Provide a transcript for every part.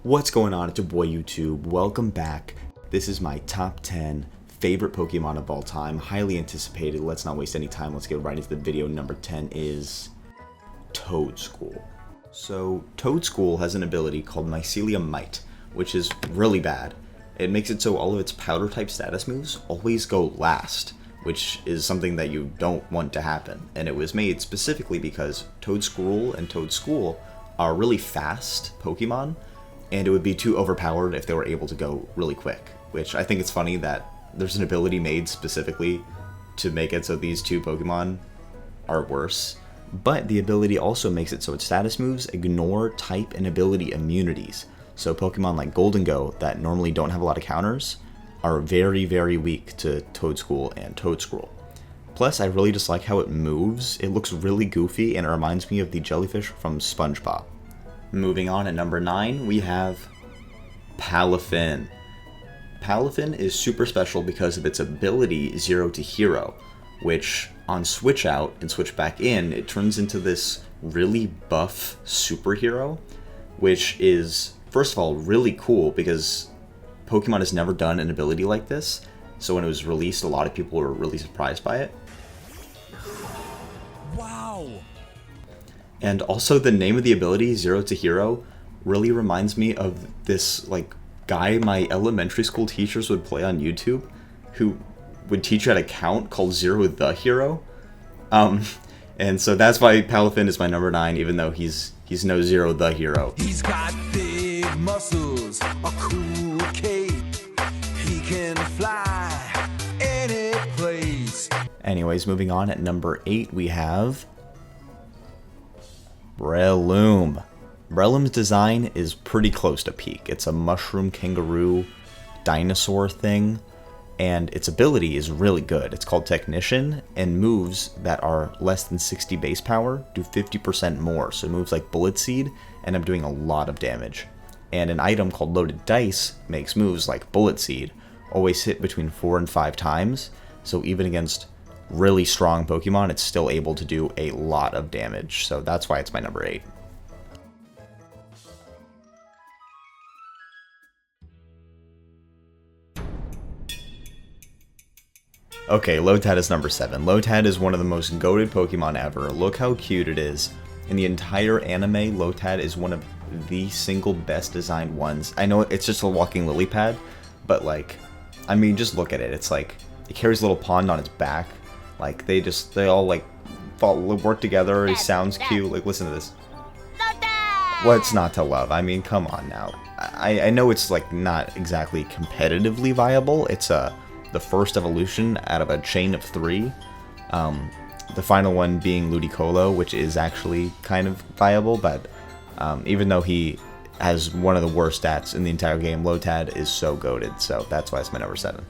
What's going on? It's your boy YouTube. Welcome back. This is my top 10 favorite Pokemon of all time. Highly anticipated. Let's not waste any time. Let's get right into the video. Number 10 is Toedscruel. So Toedscruel has an ability called Mycelium Might, which is really bad. It makes it so all of its powder type status moves always go last, which is something that you don't want to happen. And it was made specifically because Toedscruel and Toedscruel are really fast Pokemon, and it would be too overpowered if they were able to go really quick, which I think it's funny that there's an ability made specifically to make it so these two Pokemon are worse. But the ability also makes it so its status moves ignore type and ability immunities. So Pokemon like Goldengo that normally don't have a lot of counters are very, very weak to Toedscruel and Toedscruel. Plus, I really just like how it moves. It looks really goofy and it reminds me of the jellyfish from SpongeBob. Moving on at number 9, we have Palafin. Palafin is super special because of its ability 0 to Hero, which on switch out and switch back in, it turns into this really buff superhero, which is, first of all, really cool because Pokemon has never done an ability like this. So when it was released, a lot of people were really surprised by it. Wow! And also the name of the ability, 0 to Hero, really reminds me of this like guy my elementary school teachers would play on YouTube, who would teach you how to count, called Zero the Hero. And so that's why Palafin is my number 9, even though he's no Zero the Hero. He's got big muscles, a cool cape. He can fly any place. Anyways, moving on at number 8, we have Breloom. Breloom's design is pretty close to peak. It's a mushroom kangaroo dinosaur thing, and its ability is really good. It's called Technician, and moves that are less than 60 base power do 50% more. So moves like Bullet Seed end up doing a lot of damage. And an item called Loaded Dice makes moves like Bullet Seed always hit between 4 and 5 times. So even against really strong Pokemon, it's still able to do a lot of damage. So that's why it's my number 8. Okay, Lotad is number 7. Lotad is one of the most goated Pokemon ever. Look how cute it is. In the entire anime, Lotad is one of the single best designed ones. I know it's just a walking lily pad, but like, I mean, just look at it. It's like, it carries a little pond on its back. Like, they all like work together. It sounds cute. Like, listen to this. What's not to love? I mean, come on now. I know it's like not exactly competitively viable. It's the first evolution out of a chain of 3. The final one being Ludicolo, which is actually kind of viable, but even though he has one of the worst stats in the entire game, Lotad is so goated, so that's why it's my number 7.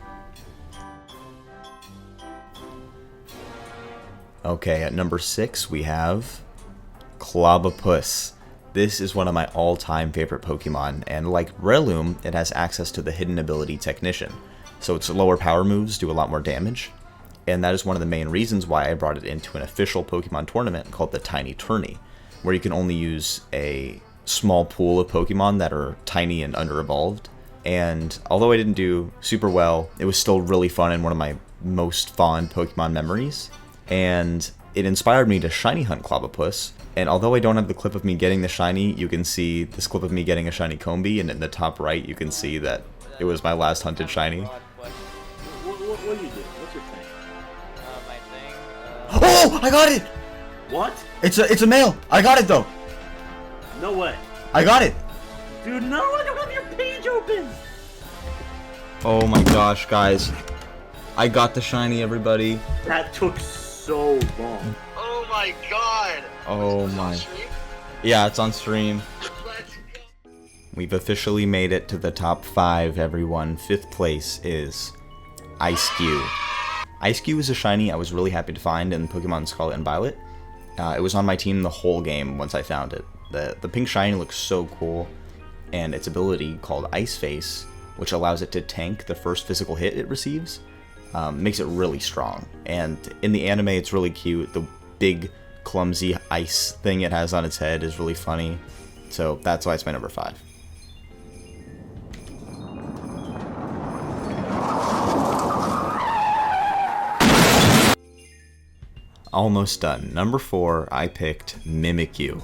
Okay, at number 6 we have Clawitzer. This is one of my all-time favorite Pokemon, and like Breloom, it has access to the hidden ability Technician, so its lower power moves do a lot more damage, and that is one of the main reasons why I brought it into an official Pokemon tournament called the Tiny Tourney, where you can only use a small pool of Pokemon that are tiny and under-evolved. And although I didn't do super well, it was still really fun and one of my most fond Pokemon memories. And it inspired me to shiny hunt Clawitzer. And although I don't have the clip of me getting the shiny, you can see this clip of me getting a shiny Combi, and in the top right you can see that it was my last hunted shiny. What do you do? What's your thing? My thing, Oh! I got it! What? It's a male! I got it though! No way. I got it! Dude, no, I don't have your page open! Oh my gosh, guys. I got the shiny, everybody. That took so long. Oh my god! Oh my. Yeah, it's on stream. We've officially made it to the top 5, everyone. 5th place is Eiscue. Eiscue is a shiny I was really happy to find in Pokemon Scarlet and Violet. It was on my team the whole game once I found it. The pink shiny looks so cool, and its ability called Ice Face, which allows it to tank the first physical hit it receives, makes it really strong. And in the anime, it's really cute. The big clumsy ice thing it has on its head is really funny. So that's why it's my number 5. almost done. Number 4, I picked Mimikyu.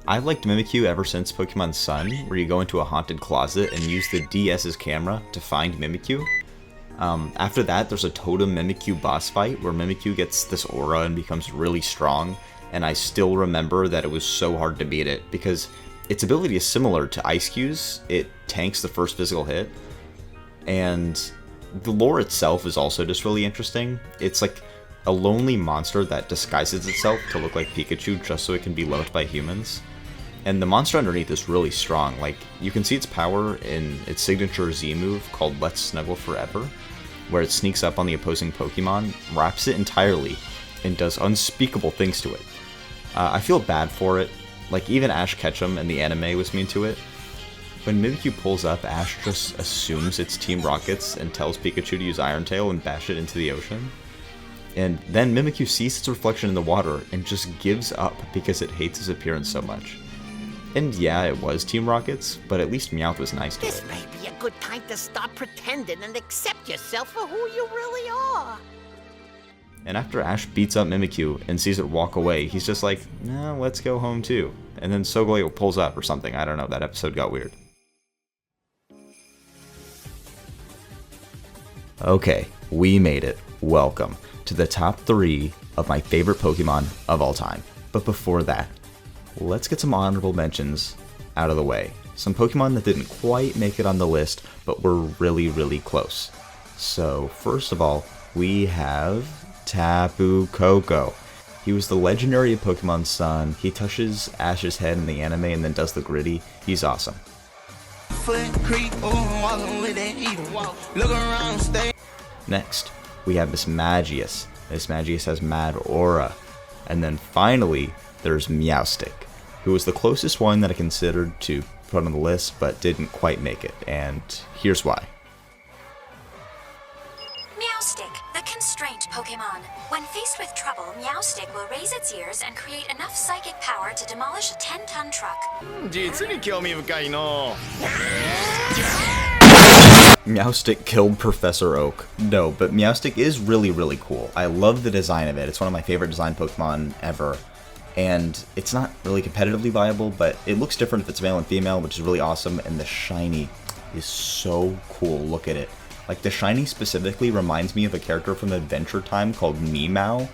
I've liked Mimikyu ever since Pokemon Sun, where you go into a haunted closet and use the DS's camera to find Mimikyu. After that, there's a Totem Mimikyu boss fight where Mimikyu gets this aura and becomes really strong, and I still remember that it was so hard to beat it because its ability is similar to Eiscue's. It tanks the first physical hit, and the lore itself is also just really interesting. It's like a lonely monster that disguises itself to look like Pikachu just so it can be loved by humans. And the monster underneath is really strong. Like, you can see its power in its signature Z move called Let's Snuggle Forever, where it sneaks up on the opposing Pokemon, wraps it entirely, and does unspeakable things to it. I feel bad for it. Like, even Ash Ketchum in the anime was mean to it. When Mimikyu pulls up, Ash just assumes it's Team Rocket's and tells Pikachu to use Iron Tail and bash it into the ocean. And then Mimikyu sees its reflection in the water and just gives up because it hates his appearance so much. And yeah, it was Team Rocket's, but at least Meowth was nice to it. This may be a good time to stop pretending and accept yourself for who you really are. And after Ash beats up Mimikyu and sees it walk away, he's just like, nah, let's go home too. And then Sogoleo pulls up or something. I don't know, that episode got weird. Okay, we made it. Welcome to the top 3 of my favorite Pokemon of all time. But before that, let's get some honorable mentions out of the way. Some Pokemon that didn't quite make it on the list, but were really, really close. So, first of all, we have Tapu Koko. He was the legendary of Pokemon Sun. He touches Ash's head in the anime and then does the gritty. He's awesome. Next, we have Miss Magius. Miss Magius has mad aura. And then finally, there's Meowstic, who was the closest one that I considered to put on the list, but didn't quite make it, and here's why. Meowstic, the constraint Pokemon. When faced with trouble, Meowstic will raise its ears and create enough psychic power to demolish a 10-ton truck. Meowstic killed Professor Oak. No, but Meowstic is really, really cool. I love the design of it. It's one of my favorite design Pokemon ever. And it's not really competitively viable, but it looks different if it's male and female, which is really awesome. And the shiny is so cool. Look at it. Like, the shiny specifically reminds me of a character from Adventure Time called Meow,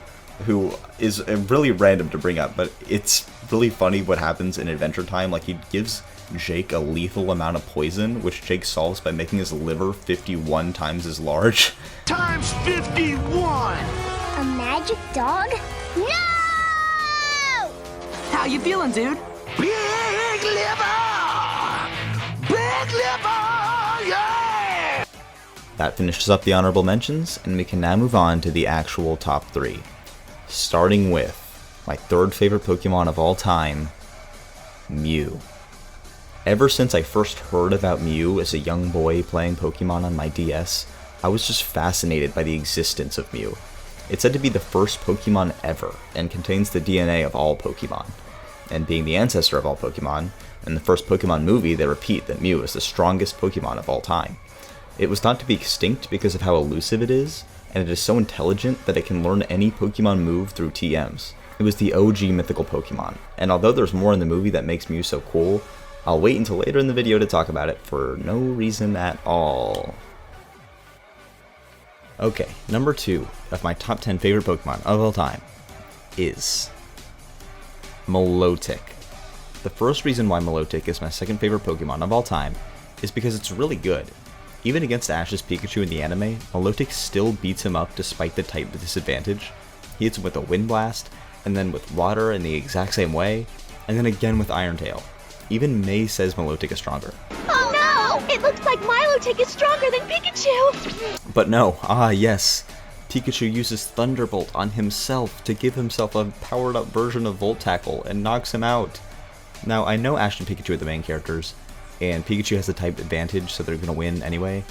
who is really random to bring up, but it's really funny what happens in Adventure Time. Like, he gives Jake a lethal amount of poison, which Jake solves by making his liver 51 times as large. Times 51! A magic dog? No! How you feeling, dude? Big liver! Big liver! Yeah! That finishes up the honorable mentions, and we can now move on to the actual top 3. Starting with my third favorite Pokemon of all time, Mew. Ever since I first heard about Mew as a young boy playing Pokemon on my DS, I was just fascinated by the existence of Mew. It's said to be the first Pokemon ever, and contains the DNA of all Pokemon. And being the ancestor of all Pokemon, in the first Pokemon movie they repeat that Mew is the strongest Pokemon of all time. It was thought to be extinct because of how elusive it is, and it is so intelligent that it can learn any Pokemon move through TMs. It was the OG mythical Pokemon, and although there's more in the movie that makes Mew so cool, I'll wait until later in the video to talk about it for no reason at all. Okay, number 2 of my top 10 favorite Pokemon of all time is Milotic. The first reason why Milotic is my second favorite Pokemon of all time is because it's really good. Even against Ash's Pikachu in the anime, Milotic still beats him up despite the type disadvantage. He hits him with a Wind Blast, and then with Water in the exact same way, and then again with Iron Tail. Even May says Milotic is stronger. Oh no! It looks like Milotic is stronger than Pikachu! But no, yes. Pikachu uses Thunderbolt on himself to give himself a powered up version of Volt Tackle and knocks him out. Now, I know Ash and Pikachu are the main characters, and Pikachu has the type advantage, so they're gonna win anyway.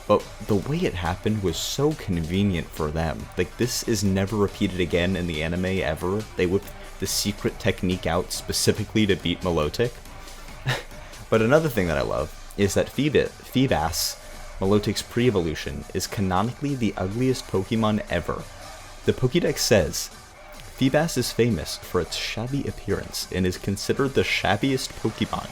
But the way it happened was so convenient for them. Like, this is never repeated again in the anime ever. They whip the secret technique out specifically to beat Milotic. But another thing that I love is that Feebas, Milotic's pre-evolution, is canonically the ugliest Pokemon ever. The Pokédex says, Feebas is famous for its shabby appearance and is considered the shabbiest Pokemon.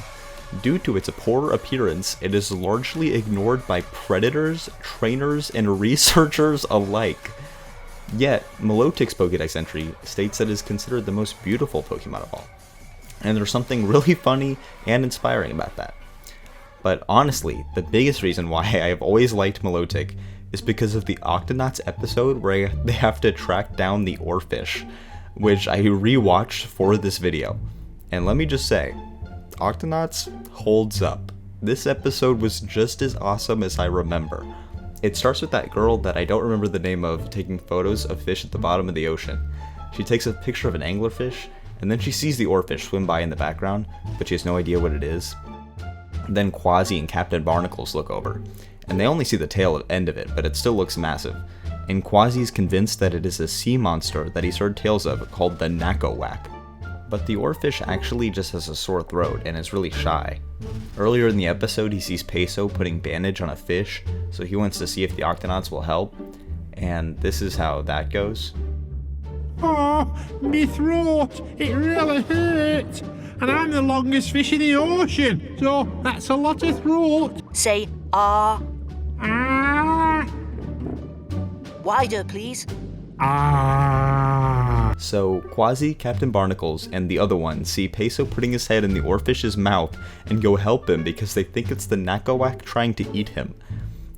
Due to its poor appearance, it is largely ignored by predators, trainers, and researchers alike. Yet, Milotic's Pokédex entry states that it is considered the most beautiful Pokemon of all. And there's something really funny and inspiring about that. But honestly, the biggest reason why I have always liked Milotic is because of the Octonauts episode where they have to track down the Oarfish, which I rewatched for this video. And let me just say, Octonauts holds up. This episode was just as awesome as I remember. It starts with that girl that I don't remember the name of taking photos of fish at the bottom of the ocean. She takes a picture of an anglerfish, and then she sees the Oarfish swim by in the background, but she has no idea what it is. Then Quasi and Captain Barnacles look over, and they only see the tail end of it, but it still looks massive. And Quasi is convinced that it is a sea monster that he's heard tales of called the Nakowak. But the Oarfish actually just has a sore throat and is really shy. Earlier in the episode, he sees Peso putting bandage on a fish, so he wants to see if the Octonauts will help, and this is how that goes. Oh, me throat, it really hurt. And I'm the longest fish in the ocean, so that's a lot of throat. Say ah. Ah. Wider, please. Ah. So, Quasi, Captain Barnacles, and the other one see Peso putting his head in the Oarfish's mouth and go help him because they think it's the Nakowak trying to eat him.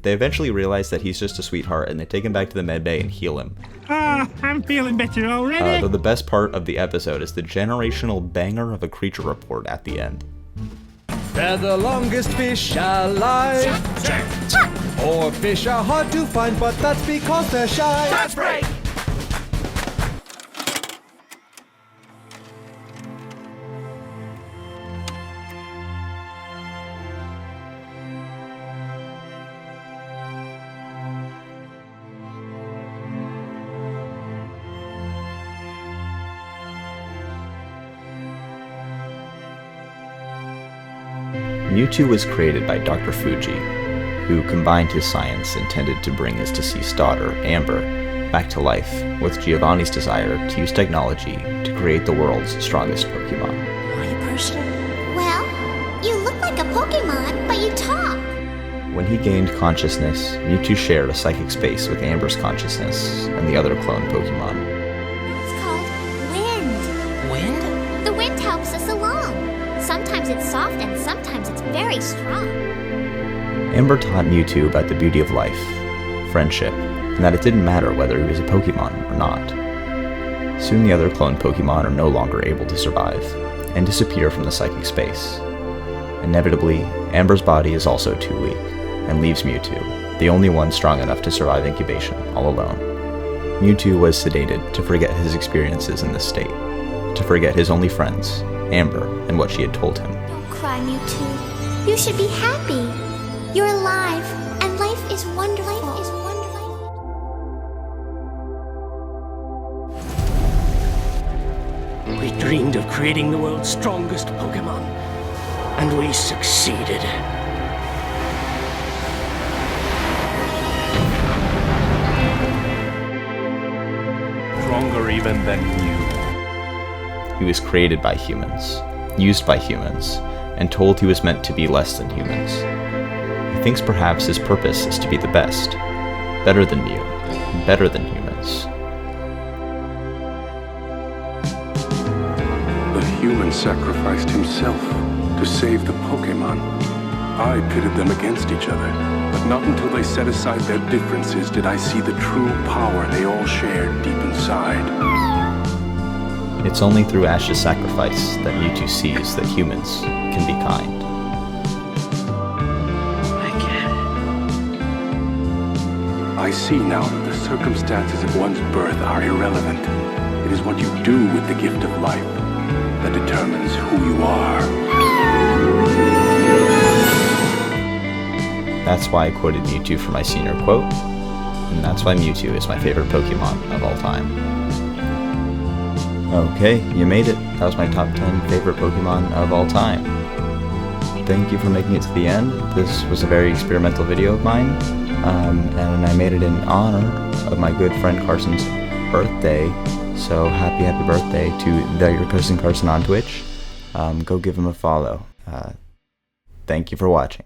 They eventually realize that he's just a sweetheart and they take him back to the medbay and heal him. Ah, I'm feeling better already. Though the best part of the episode is the generational banger of a creature report at the end. They're the longest fish alive. Or fish are hard to find, but that's because they're shy. That's break! Mewtwo was created by Dr. Fuji, who combined his science intended to bring his deceased daughter, Amber, back to life with Giovanni's desire to use technology to create the world's strongest Pokemon. Are you personal? Well, you look like a Pokemon, but you talk. When he gained consciousness, Mewtwo shared a psychic space with Amber's consciousness and the other clone Pokemon. It's called wind. Wind? The wind helps us along. Sometimes it's soft and sometimes it's very strong. Amber taught Mewtwo about the beauty of life, friendship, and that it didn't matter whether he was a Pokemon or not. Soon the other clone Pokemon are no longer able to survive, and disappear from the psychic space. Inevitably, Amber's body is also too weak, and leaves Mewtwo, the only one strong enough to survive incubation, all alone. Mewtwo was sedated to forget his experiences in this state, to forget his only friends, Amber, and what she had told him. Don't cry, Mewtwo. You should be happy. You're alive, and life is wonderful. We dreamed of creating the world's strongest Pokemon, and we succeeded. Stronger even than you. He was created by humans, used by humans, and told he was meant to be less than humans. He thinks perhaps his purpose is to be the best, better than Mew, better than humans. The human sacrificed himself to save the Pokemon. I pitted them against each other, but not until they set aside their differences did I see the true power they all shared deep inside. It's only through Ash's sacrifice that Mewtwo sees that humans can be kind. I get it. I see now that the circumstances of one's birth are irrelevant. It is what you do with the gift of life that determines who you are. That's why I quoted Mewtwo for my senior quote, and that's why Mewtwo is my favorite Pokemon of all time. Okay, you made it. That was my top 10 favorite Pokemon of all time. Thank you for making it to the end. This was a very experimental video of mine, and I made it in honor of my good friend Carson's birthday, So happy birthday to your cousin Carson on Twitch. Go give him a follow. Thank you for watching.